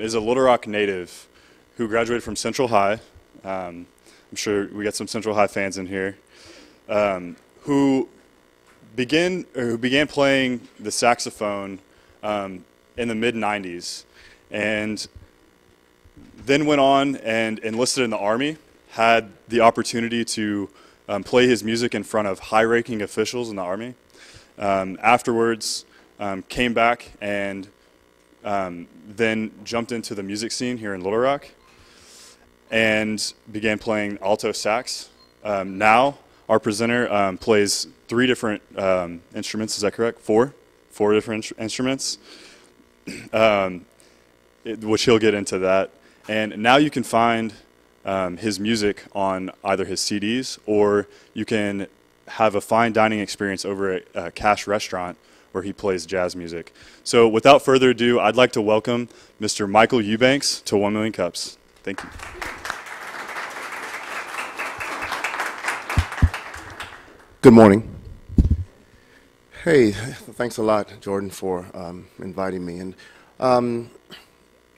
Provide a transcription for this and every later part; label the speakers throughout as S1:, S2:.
S1: is a Little Rock native who graduated from Central High. I'm sure we got some Central High fans in here. Who began playing the saxophone in the mid-90s, and then went on and enlisted in the Army, had the opportunity to play his music in front of high-ranking officials in the Army. Afterwards, came back and then jumped into the music scene here in Little Rock and began playing alto sax. Now, our presenter plays 3 different instruments, is that correct? 4 different instruments, which he'll get into that. And now you can find his music on either his CDs, or you can have a fine dining experience over at Cash Restaurant where he plays jazz music. So without further ado, I'd like to welcome Mr. Michael Eubanks to 1 Million Cups. Thank you.
S2: Good morning. Hey, thanks a lot, Jordan, for inviting me. And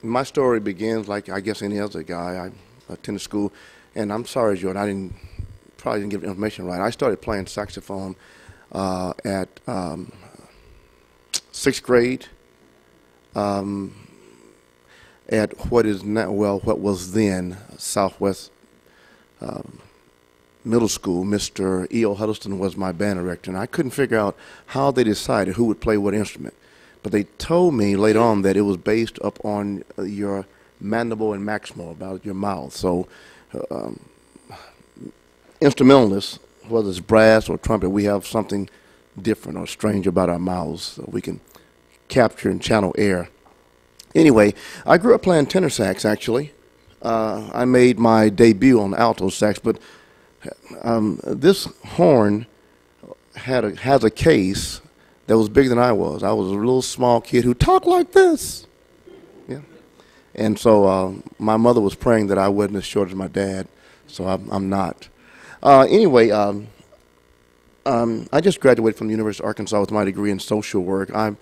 S2: my story begins like I guess any other guy. I attended school, and I'm sorry, Jordan, I probably didn't give the information right. I started playing saxophone at 6th grade at what is now, well, what was then Southwest Middle School. Mr. E.O. Huddleston was my band director, and I couldn't figure out how they decided who would play what instrument. But they told me later on that it was based upon your mandible and maximal, about your mouth. So instrumentalists, whether it's brass or trumpet, we have something different or strange about our mouths, so we can capture and channel air. Anyway, I grew up playing tenor sax, actually. I made my debut on alto sax, but this horn has a case that was bigger than I was. I was a little small kid who talked like this. Yeah. And so my mother was praying that I wasn't as short as my dad, so I'm not. Anyway, I just graduated from the University of Arkansas with my degree in social work. I've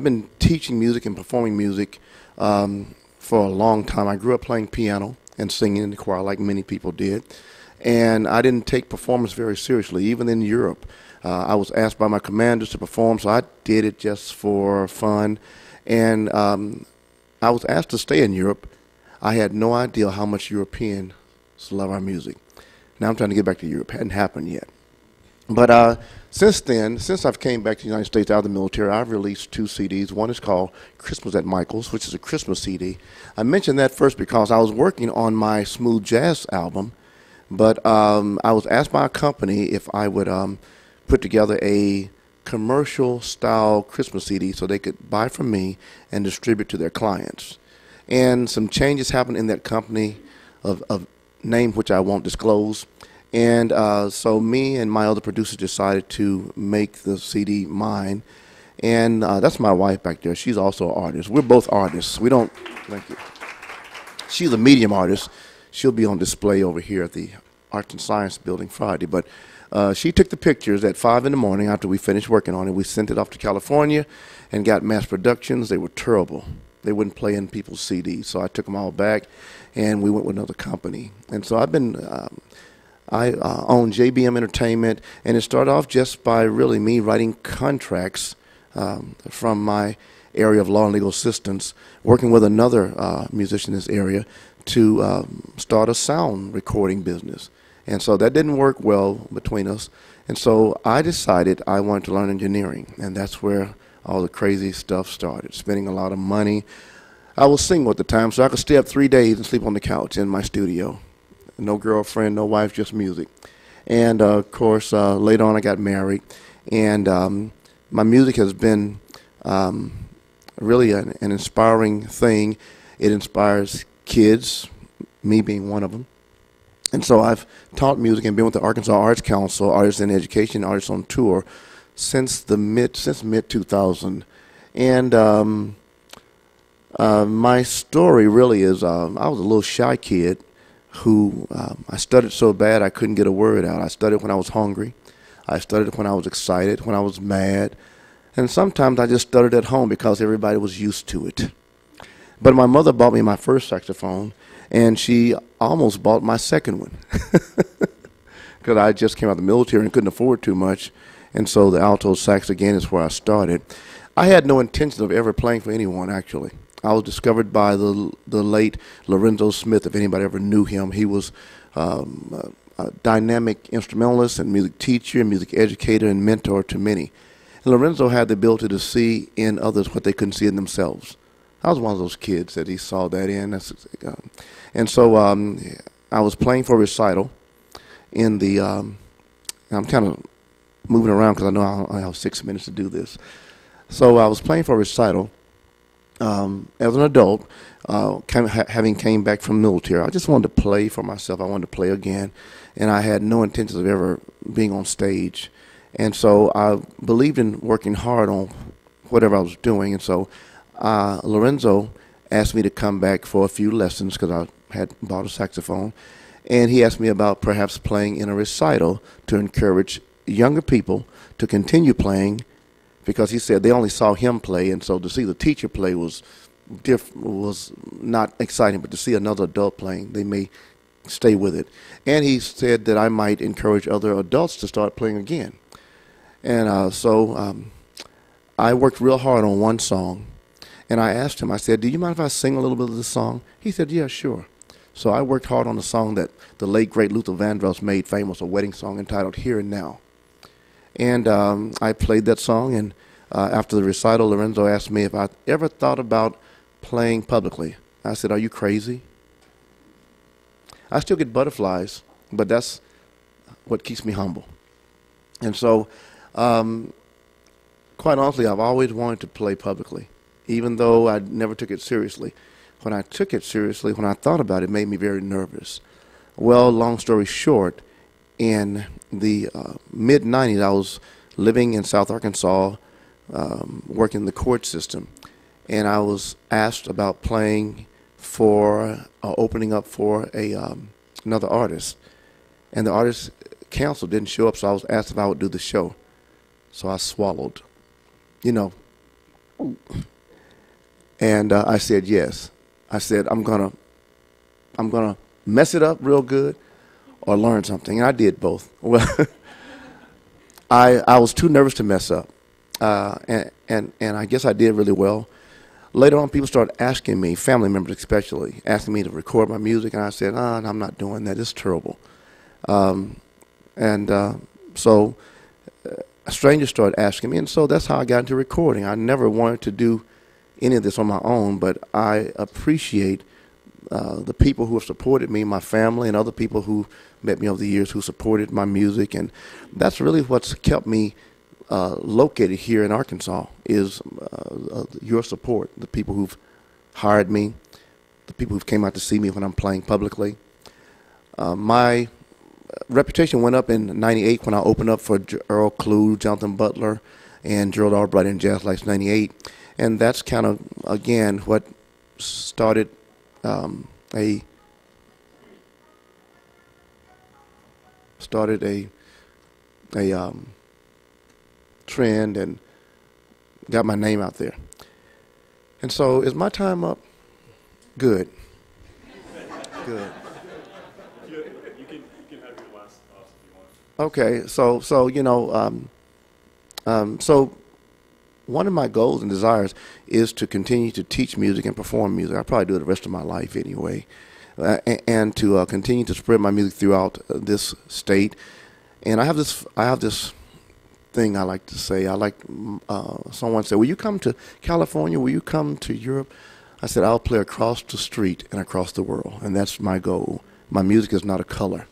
S2: been teaching music and performing music for a long time. I grew up playing piano and singing in the choir like many people did. And I didn't take performance very seriously, even in Europe. I was asked by my commanders to perform, so I did it just for fun. And I was asked to stay in Europe. I had no idea how much Europeans love our music. Now I'm trying to get back to Europe. It hadn't happened yet. But since then, since I've came back to the United States out of the military, I've released 2 CDs. One is called Christmas at Michael's, which is a Christmas CD. I mentioned that first because I was working on my smooth jazz album, but I was asked by a company if I would put together a commercial-style Christmas CD so they could buy from me and distribute to their clients. And some changes happened in that company of name which I won't disclose. And so me and my other producers decided to make the CD mine. And that's my wife back there. She's also an artist. We're both artists. We don't, thank you. She's a medium artist. She'll be on display over here at the Arts and Science Building Friday. But she took the pictures at 5 in the morning after we finished working on it. We sent it off to California and got mass productions. They were terrible. They wouldn't play in people's CDs. So I took them all back, and we went with another company. And so I've been... I own JBM Entertainment, and it started off just by really me writing contracts from my area of law and legal assistance, working with another musician in this area to start a sound recording business. And so that didn't work well between us. And so I decided I wanted to learn engineering, and that's where all the crazy stuff started, spending a lot of money. I was single at the time, so I could stay up 3 days and sleep on the couch in my studio. No girlfriend, no wife, just music. And of course, later on I got married, and my music has been really an inspiring thing. It inspires kids, me being one of them. And so I've taught music and been with the Arkansas Arts Council, Artists in Education, Artists on Tour, since mid-2000. And my story really is I was a little shy kid who I stuttered so bad I couldn't get a word out. I stuttered when I was hungry. I stuttered when I was excited, when I was mad. And sometimes I just stuttered at home because everybody was used to it. But my mother bought me my first saxophone, and she almost bought my second one because I just came out of the military and couldn't afford too much. And so the alto sax again is where I started. I had no intention of ever playing for anyone, actually. I was discovered by the late Lorenzo Smith, if anybody ever knew him. He was a dynamic instrumentalist and music teacher, music educator, and mentor to many. And Lorenzo had the ability to see in others what they couldn't see in themselves. I was one of those kids that he saw that in. And so I was playing for a recital in the, I'm kind of moving around because I know I have 6 minutes to do this. So I was playing for a recital as an adult, having came back from the military. I just wanted to play for myself. I wanted to play again, and I had no intentions of ever being on stage. And so I believed in working hard on whatever I was doing, and so Lorenzo asked me to come back for a few lessons because I had bought a saxophone, and he asked me about perhaps playing in a recital to encourage younger people to continue playing, because he said they only saw him play, and so to see the teacher play was not exciting, but to see another adult playing, they may stay with it. And he said that I might encourage other adults to start playing again. And so I worked real hard on one song, and I asked him, I said, do you mind if I sing a little bit of this song? He said, yeah, sure. So I worked hard on a song that the late, great Luther Vandross made famous, a wedding song entitled Here and Now. And I played that song, and after the recital, Lorenzo asked me if I ever thought about playing publicly. I said, are you crazy? I still get butterflies, but that's what keeps me humble. And so, quite honestly, I've always wanted to play publicly, even though I never took it seriously. When I took it seriously, when I thought about it, it made me very nervous. Well, long story short, in the mid-'90s, I was living in South Arkansas, working in the court system, and I was asked about playing for, opening up for another artist. And the artist council didn't show up, so I was asked if I would do the show. So I swallowed, you know. And I said yes. I said, I'm gonna mess it up real good or learn something. And I did both. Well, I was too nervous to mess up. And I guess I did really well. Later on, people started asking me, family members especially, asking me to record my music, and I said, I'm not doing that. It's terrible. So strangers started asking me, and so that's how I got into recording. I never wanted to do any of this on my own, but I appreciate the people who have supported me, my family, and other people who met me over the years who supported my music, and that's really what's kept me located here in Arkansas is your support, the people who've hired me, the people who've came out to see me when I'm playing publicly. My reputation went up in '98 when I opened up for Earl Klugh, Jonathan Butler, and Gerald Albright in Jazz Lights '98, and that's kind of, again, what started a trend and got my name out there. And so, is my time up? Good. Good.
S1: You can have your last thoughts if you want.
S2: Okay, so you know, so one of my goals and desires is to continue to teach music and perform music. I'll probably do it the rest of my life anyway, and to continue to spread my music throughout this state. And I have this thing I like to say. I like someone said, "Will you come to California? Will you come to Europe?" I said, "I'll play across the street and across the world," and that's my goal. My music is not a color.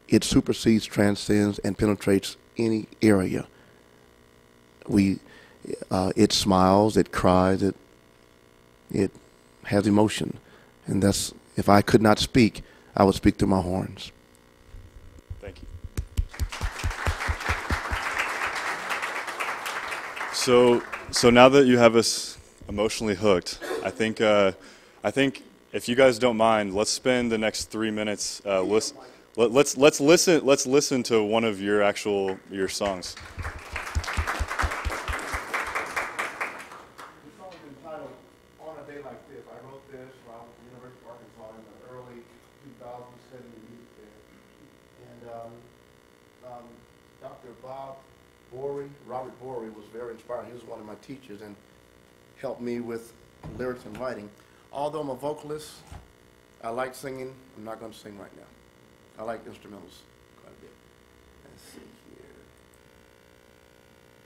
S2: It supersedes, transcends, and penetrates any area. It smiles, it cries, it has emotion, and that's, if I could not speak, I would speak through my horns.
S1: Thank you. So now that you have us emotionally hooked, I think if you guys don't mind, let's spend the next 3 minutes let's listen to one of your songs.
S2: The song is entitled "On a Day Like This." Dr. Robert Borey was very inspiring. He was one of my teachers and helped me with lyrics and writing. Although I'm a vocalist, I like singing. I'm not going to sing right now. I like instrumentals quite a bit. Let's see here.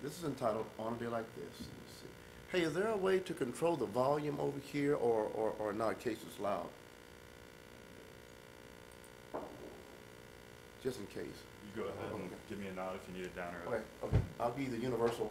S2: This is entitled On a Day Like This. Let's see. Hey, is there a way to control the volume over here or not in case it's loud? Just in case.
S1: You go ahead and give me a nod if you need it down or up.
S2: Okay, okay. I'll give you the universal.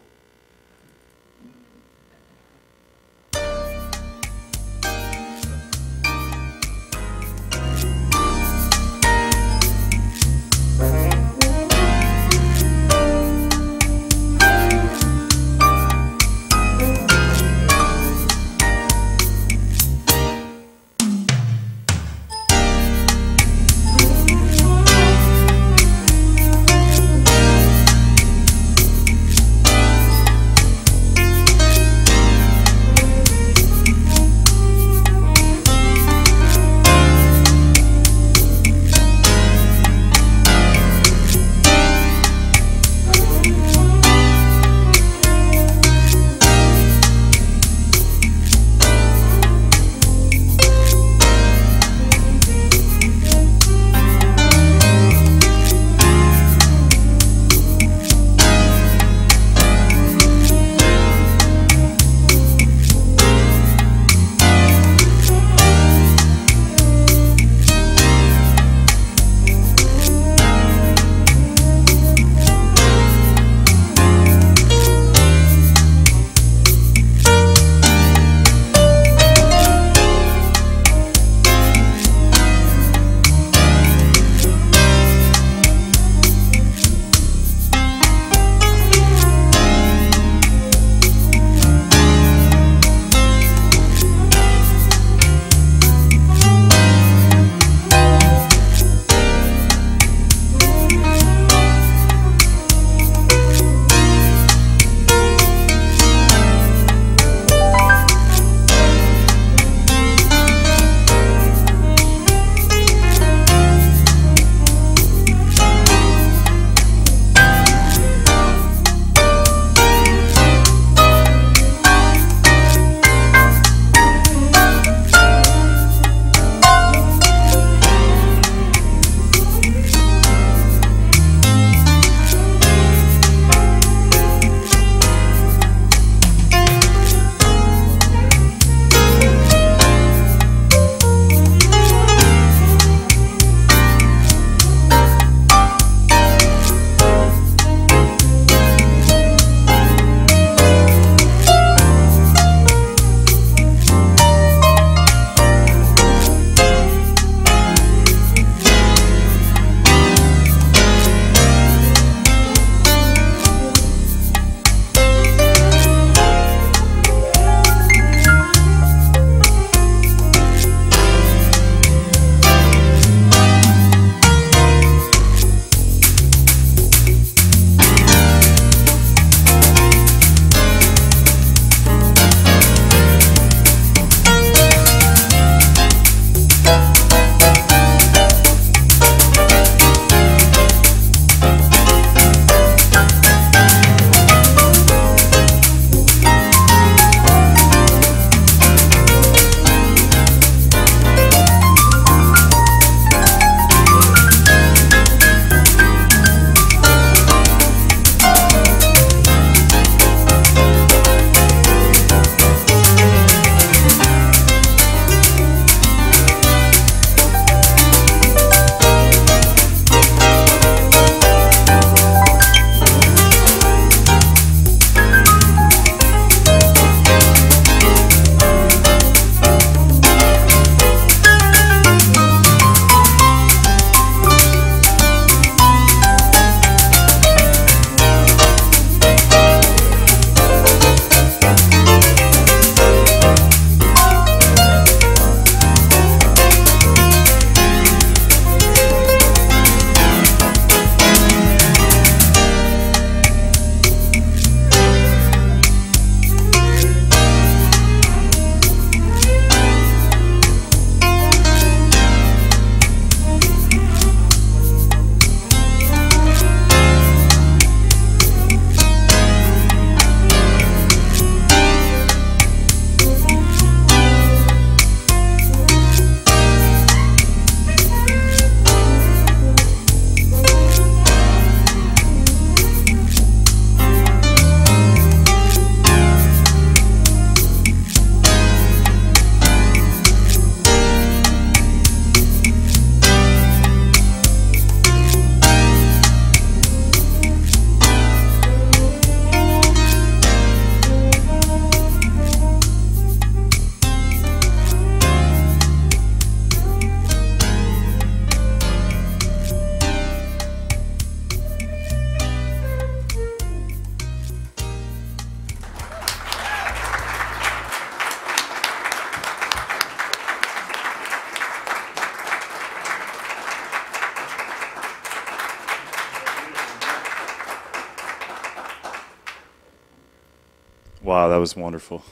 S1: Wow, that was wonderful.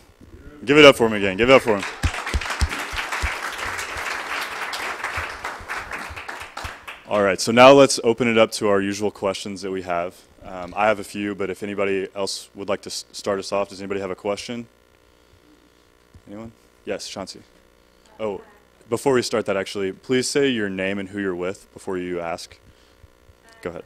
S1: Give it up for him again. Give it up for him. All right, so now let's open it up to our usual questions that we have. I have a few, but if anybody else would like to start us off, does anybody have a question? Anyone? Yes, Chauncey. Oh, before we start that, actually, please say your name and who you're with before you ask. Go ahead.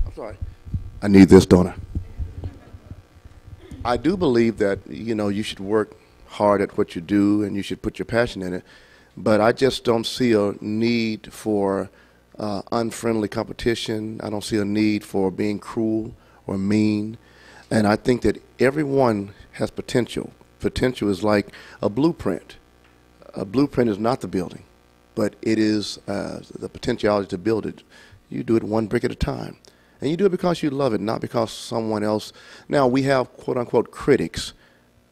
S2: I'm sorry. I need this, don't I? I do believe that, you should work hard at what you do and you should put your passion in it. But I just don't see a need for unfriendly competition. I don't see a need for being cruel or mean. And I think that everyone has potential. Potential is like a blueprint. A blueprint is not the building, but it is the potentiality to build it. You do it one brick at a time. And you do it because you love it, not because someone else. Now, we have quote-unquote critics,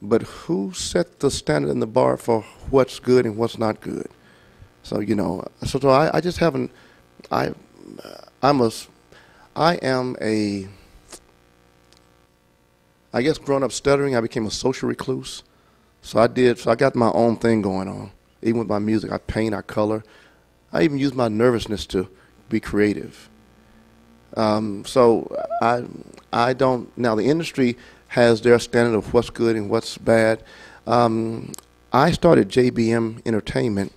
S2: but who set the standard and the bar for what's good and what's not good? So, I just haven't, I guess growing up stuttering, I became a social recluse. So I got my own thing going on. Even with my music, I paint, I color. I even use my nervousness to be creative. So I don't, now the industry has their standard of what's good and what's bad. I started JBM Entertainment,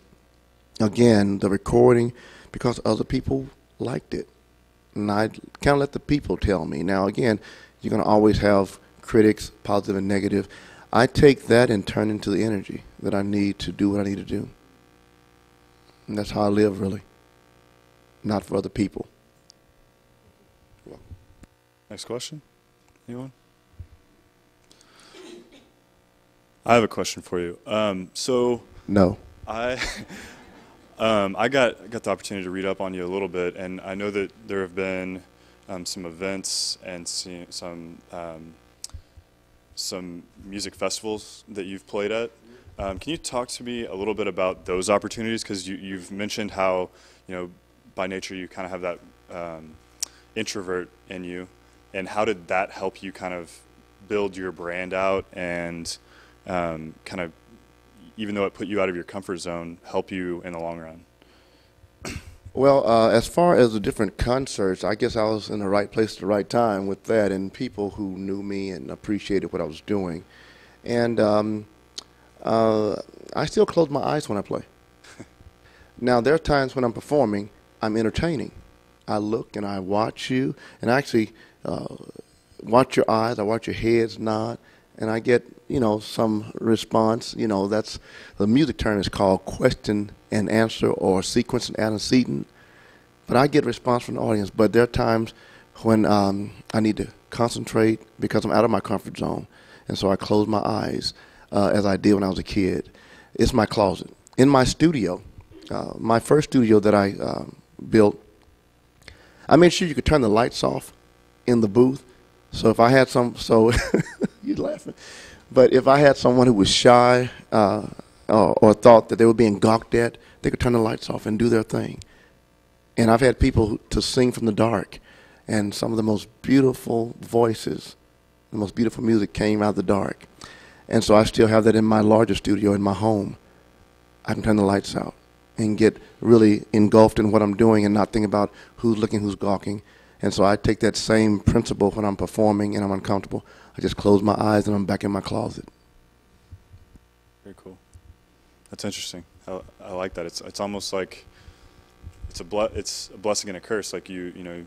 S2: again, the recording, because other people liked it. And I kind of let the people tell me. Now, again, you're going to always have critics, positive and negative. I take that and turn into the energy that I need to do what I need to do. And that's how I live, really, not for other people.
S1: Next question. Anyone? I have a question for you.
S2: No.
S1: I I got the opportunity to read up on you a little bit, and I know that there have been some events and some music festivals that you've played at. Can you talk to me a little bit about those opportunities? Because you've mentioned how, by nature you kind of have that introvert in you, and how did that help you kind of build your brand out and kind of, even though it put you out of your comfort zone, help you in the long run?
S2: Well, as far as the different concerts, I guess I was in the right place at the right time with that, and people who knew me and appreciated what I was doing. And I still close my eyes when I play. Now, there are times when I'm performing, I'm entertaining. I look and I watch you, and I actually watch your eyes, I watch your heads nod, and I get, some response. That's, the music term is called question and answer or sequence and antecedent. But I get response from the audience. But there are times when I need to concentrate because I'm out of my comfort zone. And so I close my eyes as I did when I was a kid. It's my closet. In my studio, my first studio that I built, I made sure you could turn the lights off in the booth. So if I had you're laughing. But if I had someone who was shy or thought that they were being gawked at, they could turn the lights off and do their thing. And I've had people to sing from the dark, and some of the most beautiful voices, the most beautiful music came out of the dark. And so I still have that in my larger studio in my home. I can turn the lights out and get really engulfed in what I'm doing and not think about who's looking, who's gawking. And so I take that same principle when I'm performing and I'm uncomfortable. I just close my eyes and I'm back in my closet.
S1: Very cool. That's interesting. I like that. It's almost like it's a blessing and a curse. Like you know,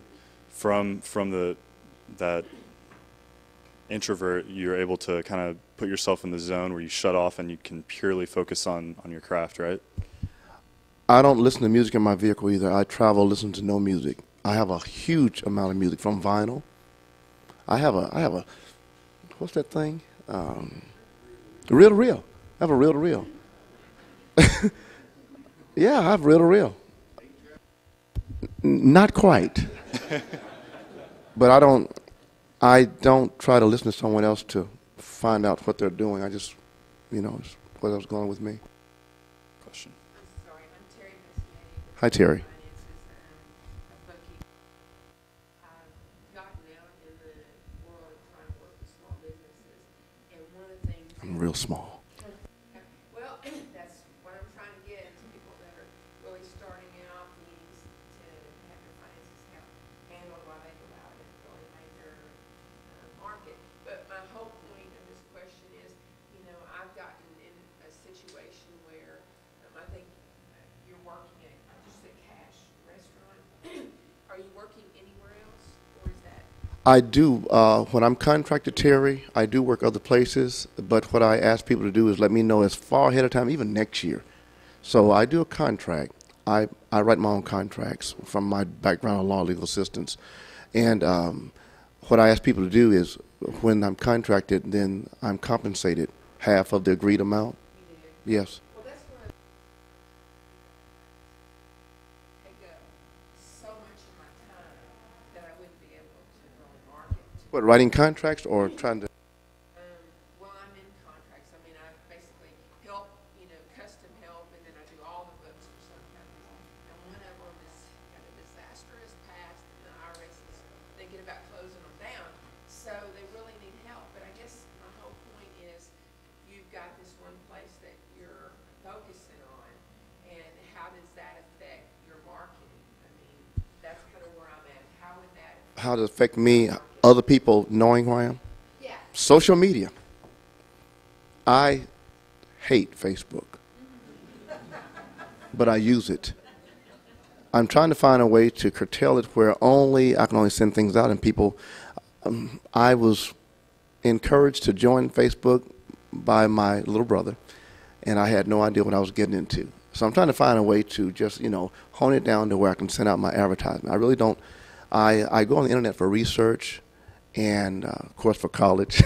S1: from that introvert, you're able to kind of put yourself in the zone where you shut off and you can purely focus on your craft, right?
S2: I don't listen to music in my vehicle either. I travel listening to no music. I have a huge amount of music from vinyl. I have a what's that thing? Reel to reel. I have a reel to reel. Yeah, I have reel to reel. Not quite. But I don't try to listen to someone else to find out what they're doing. I just, it's whatever's going on with me.
S1: Question.
S3: I'm sorry, I'm Terry Messiani.
S2: Hi, Terry.
S3: I've gotten out in the world of trying to work with small businesses, and one of the things.
S2: I'm real small.
S3: Well, that's what I'm trying to get to people that are really starting out, needs to have their finances handled while they go out and really make their market. But my whole point of this question is, I've gotten in a situation where I think you're working at just a cash restaurant. Are you working anywhere else, or is that?
S2: I do. When I'm contracted, Terry, I do work other places, but what I ask people to do is let me know as far ahead of time, even next year. So I do a contract. I write my own contracts from my background in law, legal assistance. And what I ask people to do is when I'm contracted, then I'm compensated half of the agreed amount.
S3: You do?
S2: Yes.
S3: Well, that's one of take up so much of my time that I wouldn't be able to really market.
S2: What, writing contracts or trying to?
S3: Well, I'm in contracts. I mean, I basically help, custom help, and then I do all the books for some companies. And one of them is got a disastrous past, and the IRS is thinking about closing them down. So they really need help. But I guess my whole point is you've got this one place that you're focusing on, and how does that affect your marketing? I mean, that's kind of where I'm at. How would that
S2: How does it affect me, other people knowing who I am?
S3: Yeah.
S2: Social media. I hate Facebook, but I use it. I'm trying to find a way to curtail it where I can only send things out and people. I was encouraged to join Facebook by my little brother, and I had no idea what I was getting into. So I'm trying to find a way to just, hone it down to where I can send out my advertisement. I really don't. I go on the internet for research and, of course, for college.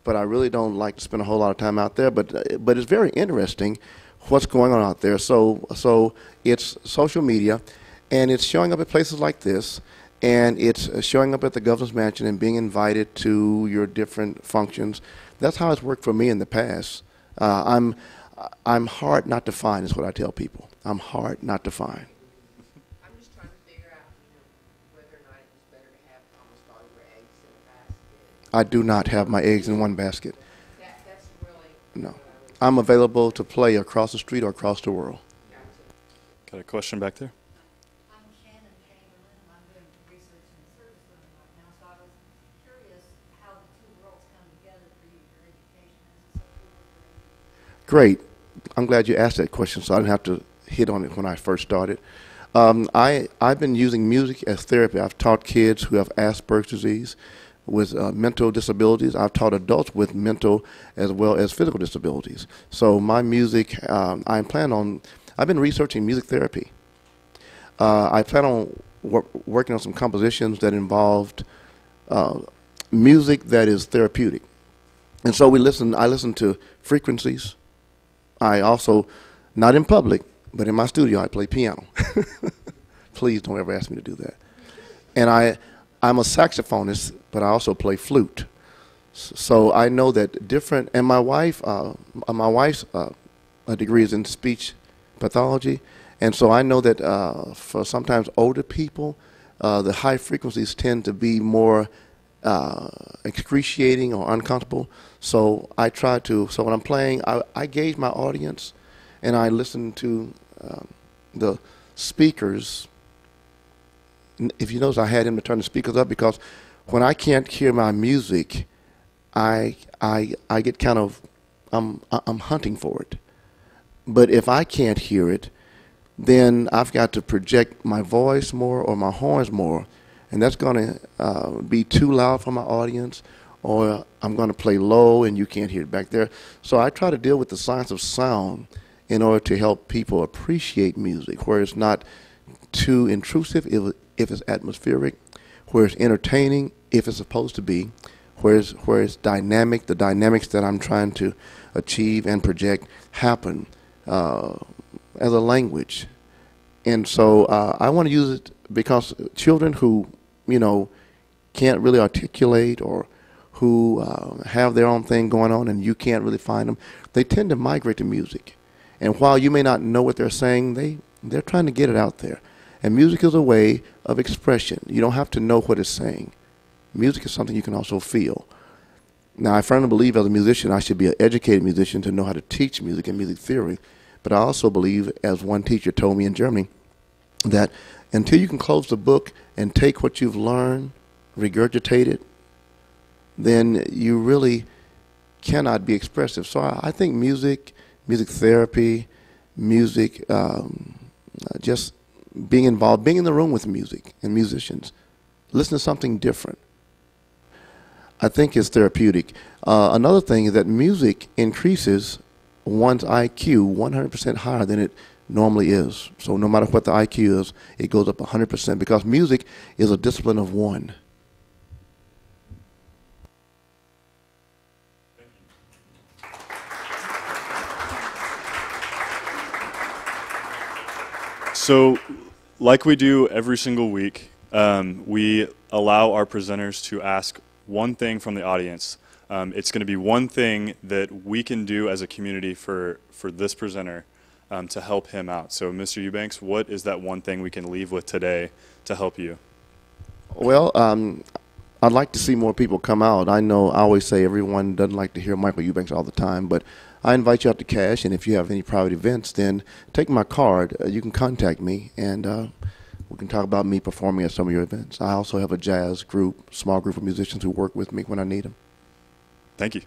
S2: But I really don't like to spend a whole lot of time out there. But it's very interesting what's going on out there. So it's social media, and it's showing up at places like this, and it's showing up at the governor's mansion and being invited to your different functions. That's how it's worked for me in the past. I'm hard not to find, is what I tell people. I'm hard not to find.
S3: I'm just trying to figure out, whether or not it was better to have almost all your eggs in a basket.
S2: I do not have my eggs in one basket.
S3: That's really.
S2: No. I'm available to play across the street or across the world.
S3: Gotcha.
S1: Got a question back there?
S4: I'm Shannon Chamberlain. I'm doing research in the service learning right now, so I was curious how the two worlds come together for you, your education as a social worker.
S2: Great. I'm glad you asked that question, so I didn't have to hit on it when I first started. I've been using music as therapy. I've taught kids who have Asperger's disease with mental disabilities. I've taught adults with mental as well as physical disabilities. So my music, I've been researching music therapy. I plan on working on some compositions that involved music that is therapeutic. And so I listen to frequencies. I also, not in public, but in my studio, I play piano. Please don't ever ask me to do that. And I'm a saxophonist, but I also play flute. So I know that different, and my wife's degree is in speech pathology, and so I know that for sometimes older people, the high frequencies tend to be more excruciating or uncomfortable. So I try to, so when I'm playing, I gauge my audience, and I listen to the speakers. If you notice, I had him to turn the speakers up because when I can't hear my music, I get kind of, I'm hunting for it. But if I can't hear it, then I've got to project my voice more or my horns more, and that's going to be too loud for my audience, or I'm going to play low and you can't hear it back there. So I try to deal with the science of sound in order to help people appreciate music, where it's not too intrusive if it's atmospheric, where it's entertaining if it's supposed to be, where it's dynamic. The dynamics that I'm trying to achieve and project happen as a language. And so I want to use it because children who, can't really articulate or who have their own thing going on and you can't really find them, they tend to migrate to music. And while you may not know what they're saying, they're trying to get it out there. And music is a way of expression. You don't have to know what it's saying. Music is something you can also feel. Now, I firmly believe as a musician, I should be an educated musician to know how to teach music and music theory. But I also believe, as one teacher told me in Germany, that until you can close the book and take what you've learned, regurgitate it, then you really cannot be expressive. So I think music therapy, music, just being involved, being in the room with music and musicians, listen to something different, I think is therapeutic. Another thing is that music increases one's IQ 100% higher than it normally is. So no matter what the IQ is, it goes up 100% because music is a discipline of one.
S1: So, like we do every single week, we allow our presenters to ask one thing from the audience. It's going to be one thing that we can do as a community for this presenter to help him out. So, Mr. Eubanks, what is that one thing we can leave with today to help you?
S2: Well, I'd like to see more people come out. I know I always say everyone doesn't like to hear Michael Eubanks all the time, but I invite you out to Cash, and if you have any private events, then take my card. You can contact me, and we can talk about me performing at some of your events. I also have a jazz group, small group of musicians who work with me when I need them.
S1: Thank you.